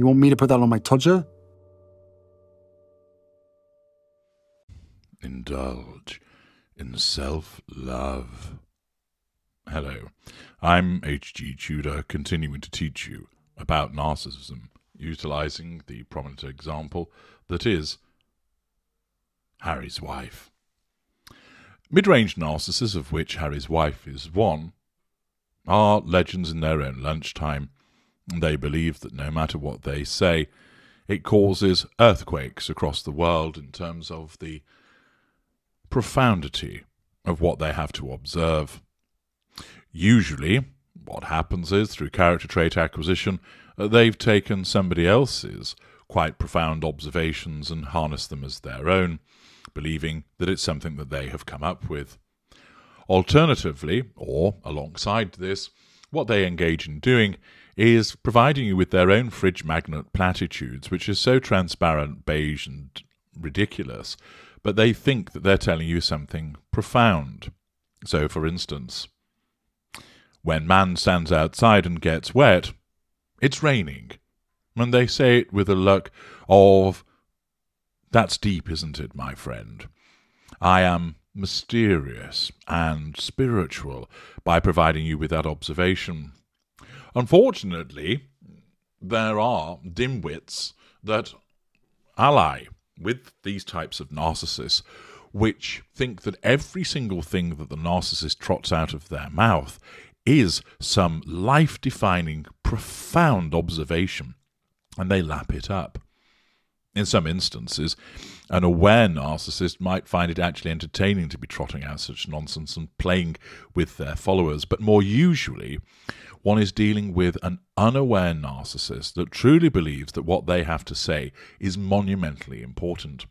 You want me to put that on my Tudor? Indulge in self-love. Hello, I'm H.G. Tudor, continuing to teach you about narcissism, utilizing the prominent example that is Harry's wife. Mid-range narcissists, of which Harry's wife is one, are legends in their own lunchtime. They believe that no matter what they say, it causes earthquakes across the world in terms of the profundity of what they have to observe. Usually, what happens is, through character trait acquisition, they've taken somebody else's quite profound observations and harnessed them as their own, believing that it's something that they have come up with. Alternatively, or alongside this, what they engage in doing is providing you with their own fridge magnet platitudes, which are so transparent, beige, and ridiculous, but they think that they're telling you something profound. So, for instance, when man stands outside and gets wet, it's raining. And they say it with a look of, "That's deep, isn't it, my friend? I am mysterious and spiritual by providing you with that observation." Unfortunately, there are dimwits that ally with these types of narcissists, which think that every single thing that the narcissist trots out of their mouth is some life-defining, profound observation, and they lap it up. In some instances, an aware narcissist might find it actually entertaining to be trotting out such nonsense and playing with their followers, but more usually, one is dealing with an unaware narcissist that truly believes that what they have to say is monumentally important.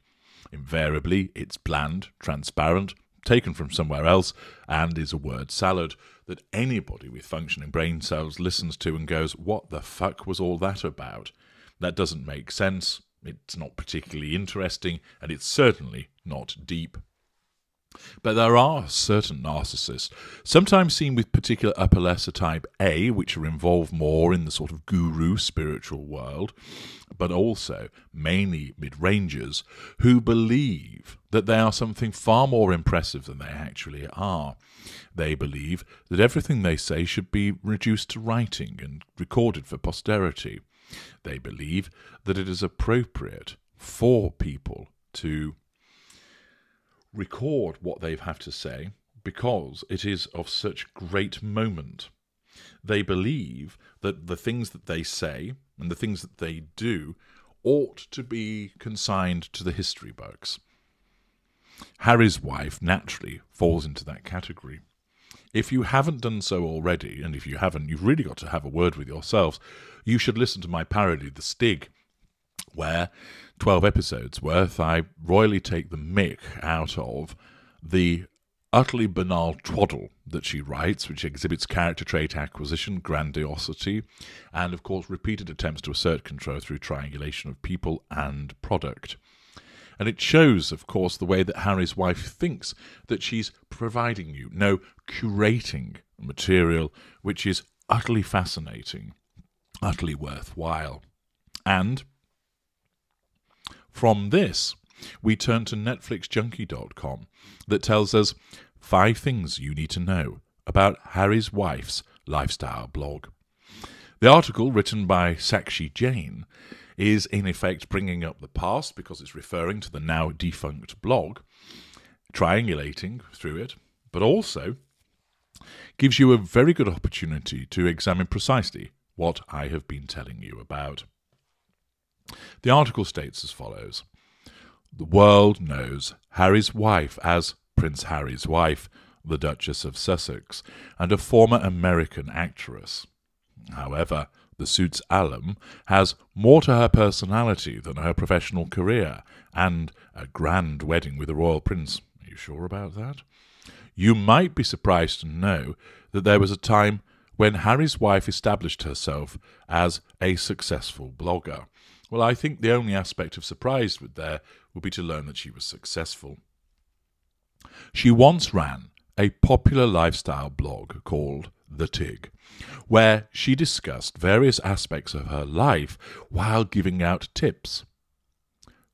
Invariably, it's bland, transparent, taken from somewhere else, and is a word salad that anybody with functioning brain cells listens to and goes, "What the fuck was all that about? That doesn't make sense. It's not particularly interesting, and it's certainly not deep." But there are certain narcissists, sometimes seen with particular upper lesser type A, which are involved more in the sort of guru spiritual world, but also mainly mid-rangers, who believe that they are something far more impressive than they actually are. They believe that everything they say should be reduced to writing and recorded for posterity. They believe that it is appropriate for people to record what they have to say because it is of such great moment. They believe that the things that they say and the things that they do ought to be consigned to the history books. Harry's wife naturally falls into that category. If you haven't done so already, and if you haven't, you've really got to have a word with yourselves, you should listen to my parody, The Stig, where 12 episodes worth I royally take the mick out of the utterly banal twaddle that she writes, which exhibits character trait acquisition, grandiosity, and of course repeated attempts to assert control through triangulation of people and product. And it shows, of course, the way that Harry's wife thinks that she's providing you, no, curating material which is utterly fascinating, utterly worthwhile. And from this, we turn to NetflixJunkie.com that tells us 5 things you need to know about Harry's wife's lifestyle blog. The article, written by Sakshi Jain, is in effect bringing up the past because it's referring to the now defunct blog, triangulating through it, but also gives you a very good opportunity to examine precisely what I have been telling you about. The article states as follows: "The world knows Harry's wife as Prince Harry's wife, the Duchess of Sussex, and a former American actress. However, the Suits alum has more to her personality than her professional career, and a grand wedding with the royal prince. Are you sure about that? You might be surprised to know that there was a time when Harry's wife established herself as a successful blogger." Well, I think the only aspect of surprise would be to learn that she was successful. "She once ran a popular lifestyle blog called The Tig, where she discussed various aspects of her life while giving out tips,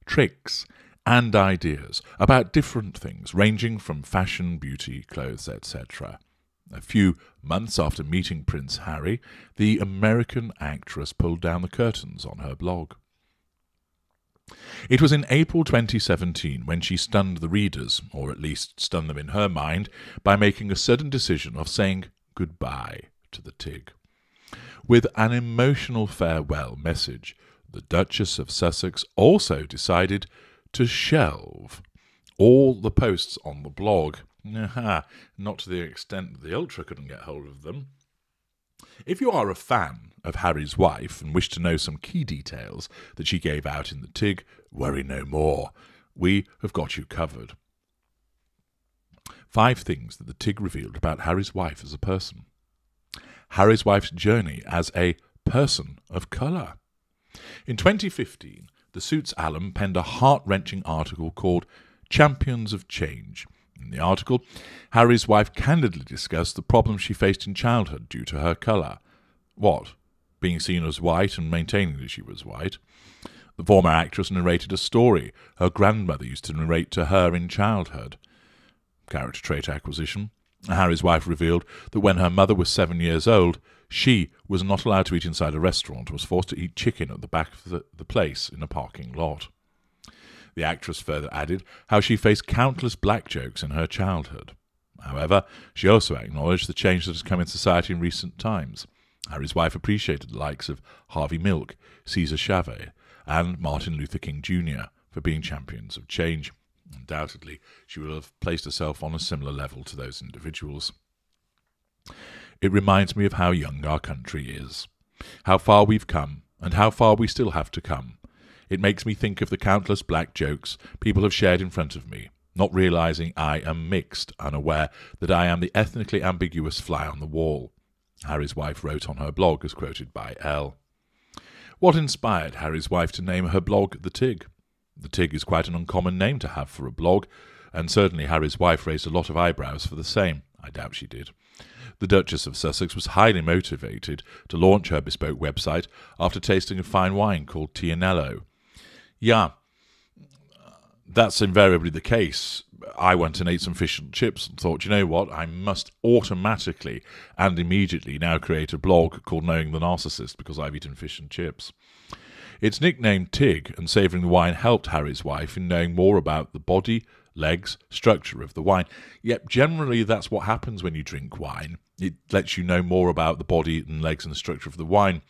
tricks, and ideas about different things ranging from fashion, beauty, clothes, etc. A few months after meeting Prince Harry, the American actress pulled down the curtains on her blog. It was in April 2017 when she stunned the readers, or at least stunned them in her mind, by making a sudden decision of saying goodbye to the Tig. With an emotional farewell message, the Duchess of Sussex also decided to shelve all the posts on the blog. Not to the extent that the Ultra couldn't get hold of them. If you are a fan of Harry's wife and wish to know some key details that she gave out in the Tig, worry no more. We have got you covered. 5 things that the Tig revealed about Harry's wife as a person. Harry's wife's journey as a person of colour. In 2015, the Suits alum penned a heart-wrenching article called Champions of Change. In the article, Harry's wife candidly discussed the problems she faced in childhood due to her colour. What? Being seen as white and maintaining that she was white. The former actress narrated a story her grandmother used to narrate to her in childhood. Character trait acquisition. Harry's wife revealed that when her mother was 7 years old, she was not allowed to eat inside a restaurant and was forced to eat chicken at the back of the place in a parking lot. The actress further added how she faced countless black jokes in her childhood. However, she also acknowledged the change that has come in society in recent times. Harry's wife appreciated the likes of Harvey Milk, Cesar Chavez, and Martin Luther King Jr. for being champions of change. Undoubtedly, she will have placed herself on a similar level to those individuals. It reminds me of how young our country is, how far we've come, and how far we still have to come. It makes me think of the countless black jokes people have shared in front of me, not realising I am mixed, unaware that I am the ethnically ambiguous fly on the wall. Harry's wife wrote on her blog, as quoted by Elle. What inspired Harry's wife to name her blog The Tig? The Tig is quite an uncommon name to have for a blog, and certainly Harry's wife raised a lot of eyebrows for the same. I doubt she did. The Duchess of Sussex was highly motivated to launch her bespoke website after tasting a fine wine called Tianello. Yeah, that's invariably the case. I went and ate some fish and chips and thought, you know what, I must automatically and immediately now create a blog called Knowing the Narcissist because I've eaten fish and chips. Its nickname Tig and savouring the wine helped Harry's wife in knowing more about the body, legs, structure of the wine. Yet generally that's what happens when you drink wine. It lets you know more about the body and legs and the structure of the wine.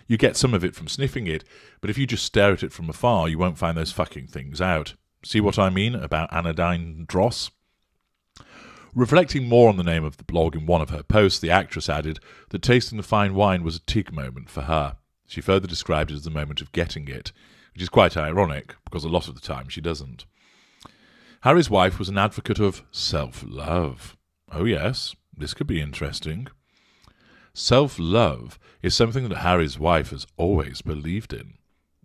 You get some of it from sniffing it, but if you just stare at it from afar, you won't find those fucking things out. See what I mean about anodyne dross? Reflecting more on the name of the blog in one of her posts, the actress added that tasting the fine wine was a Tig moment for her. She further described it as the moment of getting it, which is quite ironic, because a lot of the time she doesn't. Harry's wife was an advocate of self-love. Oh yes, this could be interesting. Self-love is something that Harry's wife has always believed in.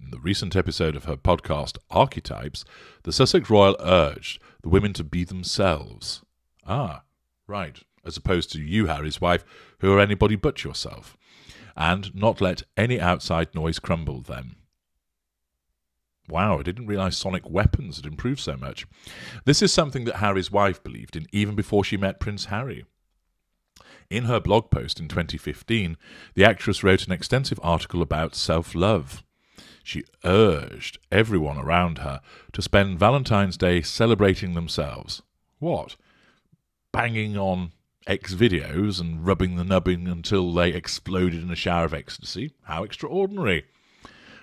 In the recent episode of her podcast, Archetypes, the Sussex Royal urged the women to be themselves. Ah, right, as opposed to you, Harry's wife, who are anybody but yourself, and not let any outside noise crumble them. Wow, I didn't realise sonic weapons had improved so much. This is something that Harry's wife believed in even before she met Prince Harry. In her blog post in 2015, the actress wrote an extensive article about self-love. She urged everyone around her to spend Valentine's Day celebrating themselves. What? Banging on X videos and rubbing the nubbin until they exploded in a shower of ecstasy? How extraordinary!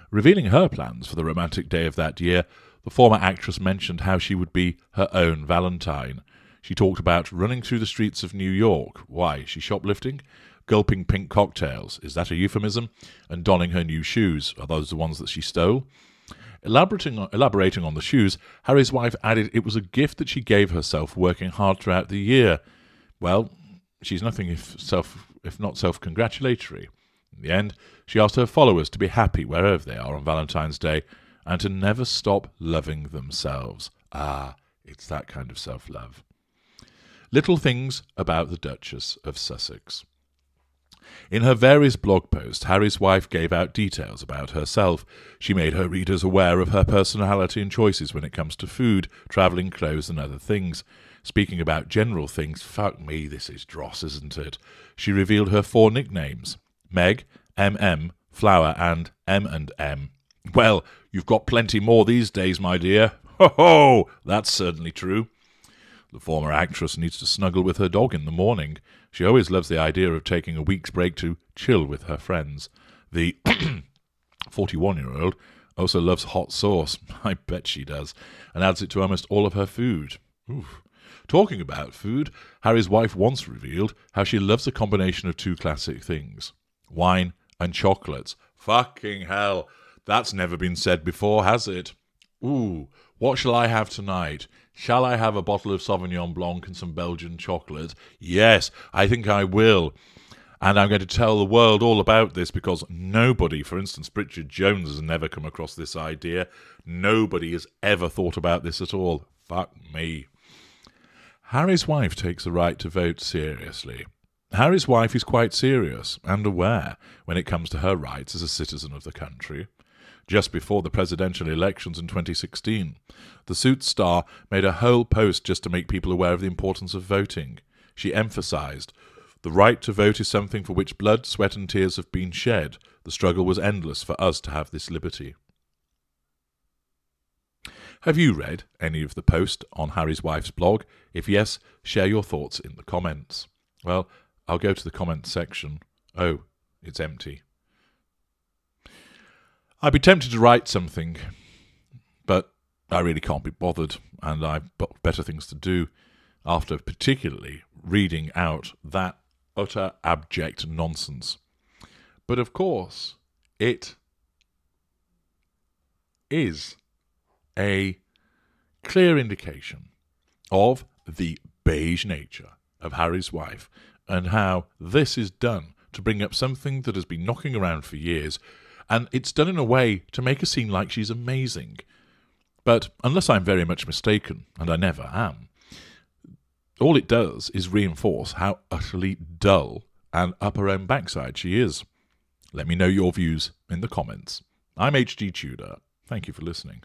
Revealing her plans for the romantic day of that year, the former actress mentioned how she would be her own Valentine. She talked about running through the streets of New York. Why, is she shoplifting? Gulping pink cocktails. Is that a euphemism? And donning her new shoes. Are those the ones that she stole? Elaborating on the shoes, Harry's wife added it was a gift that she gave herself working hard throughout the year. Well, she's nothing if not self-congratulatory. In the end, she asked her followers to be happy wherever they are on Valentine's Day and to never stop loving themselves. Ah, it's that kind of self-love. Little things about the Duchess of Sussex. In her various blog posts, Harry's wife gave out details about herself. She made her readers aware of her personality and choices when it comes to food, travelling, clothes and other things. Speaking about general things, fuck me, this is dross, isn't it? She revealed her 4 nicknames: Meg, MM, Flower and M&M. Well, you've got plenty more these days, my dear. Ho ho! That's certainly true. The former actress needs to snuggle with her dog in the morning. She always loves the idea of taking a week's break to chill with her friends. The 41-year-old also loves hot sauce. I bet she does. And adds it to almost all of her food. Oof. Talking about food, Harry's wife once revealed how she loves a combination of 2 classic things: wine and chocolates. Fucking hell. That's never been said before, has it? Ooh, what shall I have tonight? Shall I have a bottle of Sauvignon Blanc and some Belgian chocolate? Yes, I think I will. And I'm going to tell the world all about this because nobody, for instance, Bridget Jones, has never come across this idea. Nobody has ever thought about this at all. Fuck me. Harry's wife takes the right to vote seriously. Harry's wife is quite serious and aware when it comes to her rights as a citizen of the country. Just before the presidential elections in 2016, the Suits star made a whole post just to make people aware of the importance of voting. She emphasised, "The right to vote is something for which blood, sweat and tears have been shed. The struggle was endless for us to have this liberty." Have you read any of the post on Harry's wife's blog? If yes, share your thoughts in the comments. Well, I'll go to the comments section. Oh, it's empty. I'd be tempted to write something, but I really can't be bothered, and I've got better things to do after particularly reading out that utter abject nonsense. But of course, it is a clear indication of the beige nature of Harry's wife and how this is done to bring up something that has been knocking around for years, and it's done in a way to make her seem like she's amazing. But unless I'm very much mistaken, and I never am, all it does is reinforce how utterly dull and up her own backside she is. Let me know your views in the comments. I'm HG Tudor. Thank you for listening.